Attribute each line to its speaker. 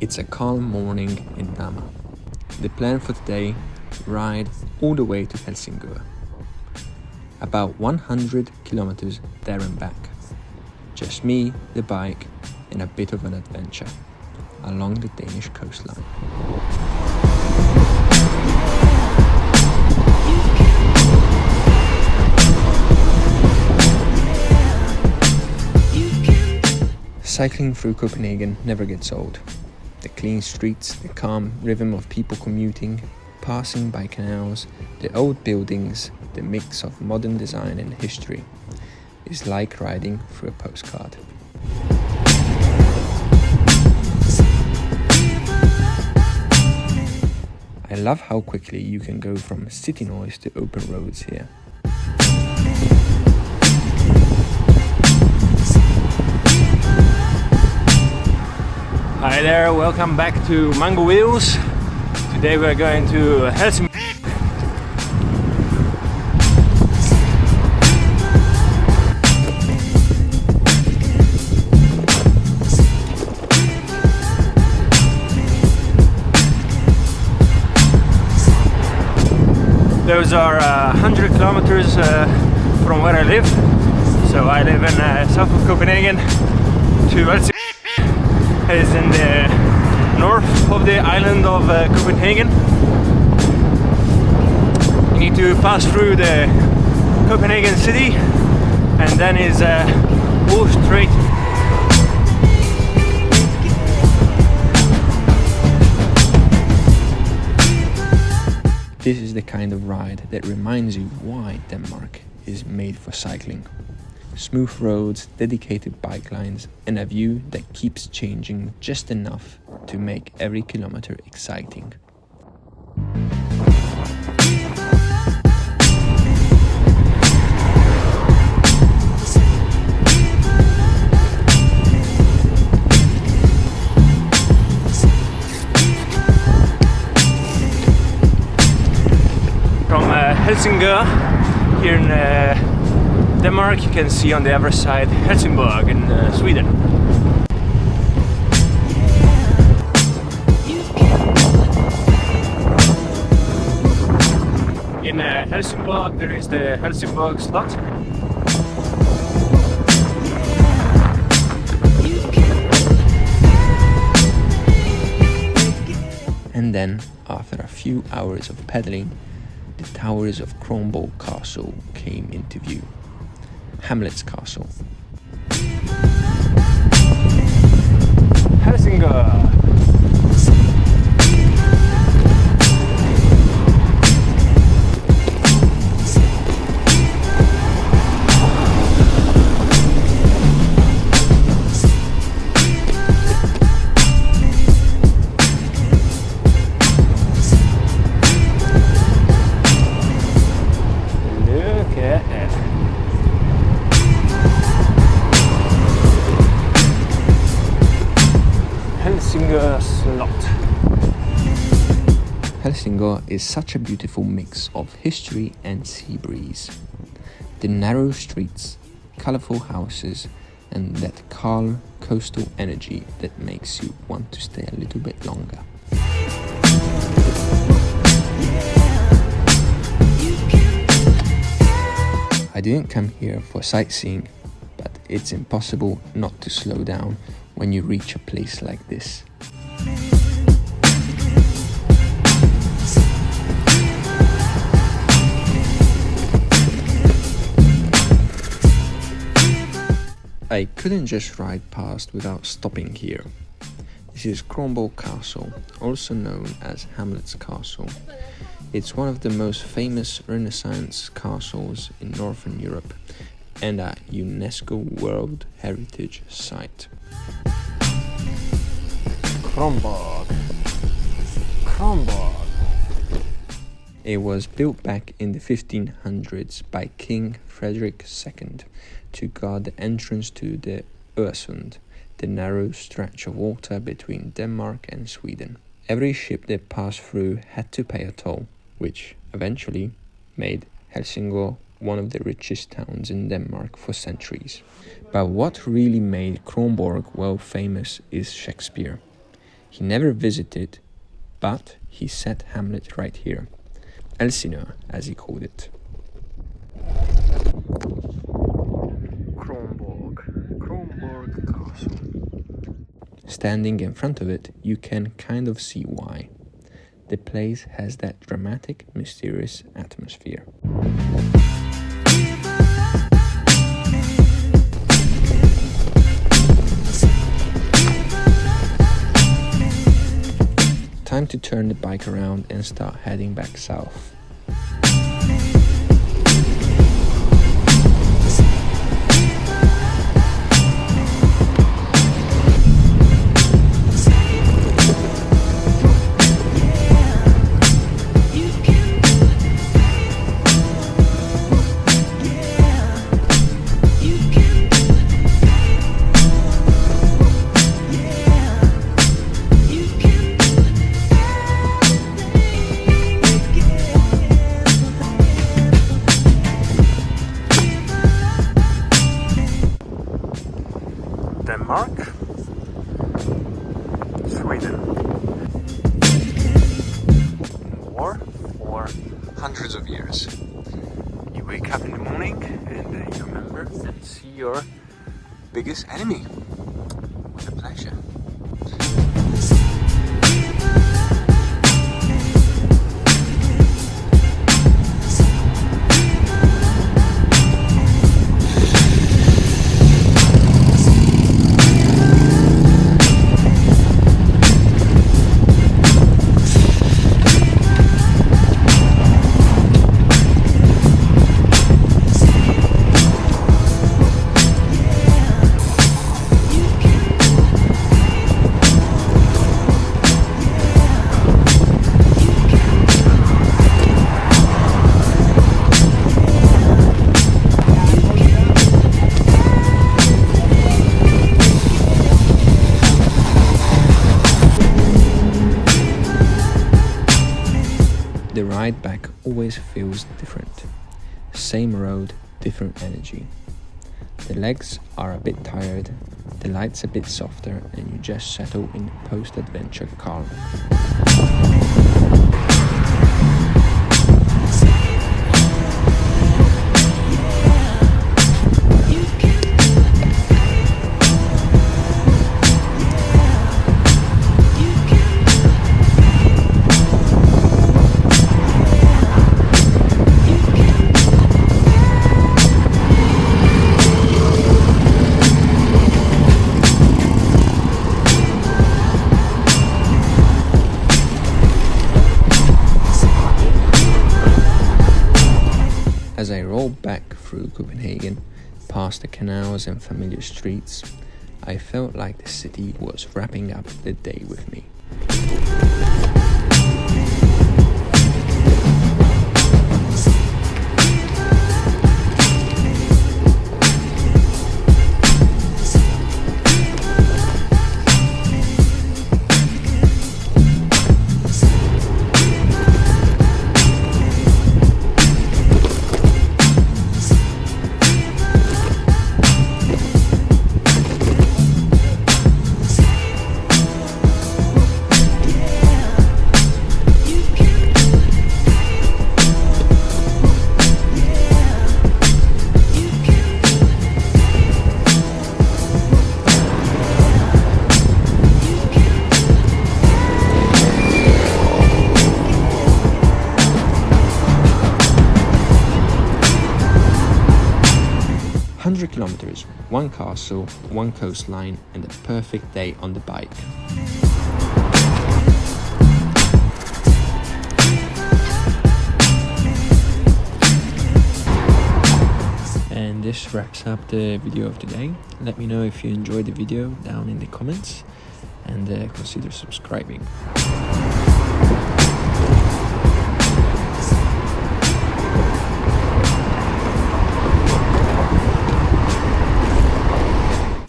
Speaker 1: It's a calm morning in Amager. The plan for today, ride all the way to Helsingør. About 100 kilometers there and back. Just me, the bike, and a bit of an adventure along the Danish coastline. Cycling through Copenhagen never gets old. The clean streets, the calm rhythm of people commuting, passing by canals, the old buildings, the mix of modern design and history is like riding through a postcard. I love how quickly you can go from city noise to open roads here.
Speaker 2: Hi there, welcome back to Mango Wheels. Today we're going to Helsingør. Those are 100 kilometers from where I live. So I live in south of Copenhagen to Helsingør. Is in the north of the island of Copenhagen. You need to pass through the Copenhagen city, and then is Øresund Strait.
Speaker 1: This is the kind of ride that reminds you why Denmark is made for cycling. Smooth roads, dedicated bike lines, and a view that keeps changing just enough to make every kilometer exciting.
Speaker 2: From Helsingør, here in Denmark, you can see on the other side Helsingborg in Sweden. In Helsingborg there is the Helsingborg slot.
Speaker 1: And then, after a few hours of pedaling, the towers of Kronborg Castle came into view. Hamlet's castle.
Speaker 2: Helsingør.
Speaker 1: Helsingør is such a beautiful mix of history and sea breeze. The narrow streets, colorful houses, and that calm coastal energy that makes you want to stay a little bit longer. I didn't come here for sightseeing, but it's impossible not to slow down when you reach a place like this. I couldn't just ride past without stopping here. This is Kronborg Castle, also known as Hamlet's Castle. It's one of the most famous Renaissance castles in Northern Europe and a UNESCO World Heritage Site.
Speaker 2: Kronborg. Kronborg.
Speaker 1: It was built back in the 1500s by King Frederick II to guard the entrance to the Øresund, the narrow stretch of water between Denmark and Sweden. Every ship that passed through had to pay a toll, which eventually made Helsingør one of the richest towns in Denmark for centuries. But what really made Kronborg well famous is Shakespeare. He never visited, but he set Hamlet right here. Helsingør, as he called it.
Speaker 2: Kronborg Castle.
Speaker 1: Standing in front of it, you can kind of see why. The place has that dramatic, mysterious atmosphere. Time to turn the bike around and start heading back south.
Speaker 2: Denmark, Sweden. War for
Speaker 1: Hundreds of years.
Speaker 2: you wake up in the morning and you remember and see your
Speaker 1: Biggest enemy. With a pleasure. The ride back always feels different. Same road, different energy. The legs are a bit tired, the lights a bit softer, and you just settle in post-adventure calm. As I rolled back through Copenhagen, past the canals and familiar streets, I felt like the city was wrapping up the day with me. Kilometers, one castle, one coastline, and a perfect day on the bike. And this wraps up the video of today. Let me know if you enjoyed the video down in the comments, and consider subscribing.